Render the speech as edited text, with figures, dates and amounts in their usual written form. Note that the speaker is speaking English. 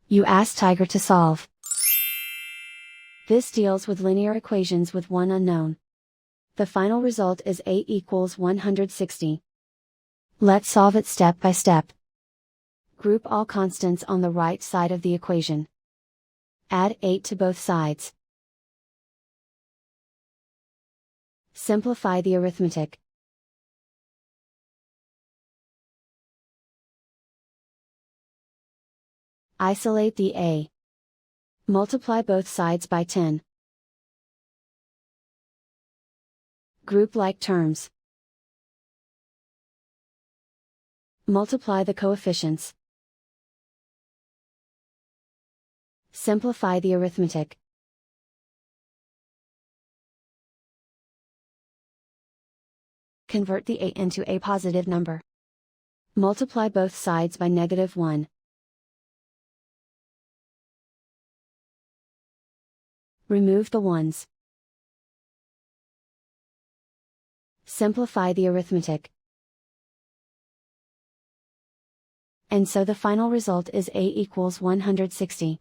You ask Tiger to solve. This deals with linear equations with one unknown. The final result is A equals 160. Let's solve it step by step. Group all constants on the right side of the equation. Add 8 to both sides. Simplify the arithmetic. Isolate the A. Multiply both sides by 10. Group like terms. Multiply the coefficients. Simplify the arithmetic. Convert the A into a positive number. Multiply both sides by -1. Remove the ones. Simplify the arithmetic. And so the final result is A equals 160.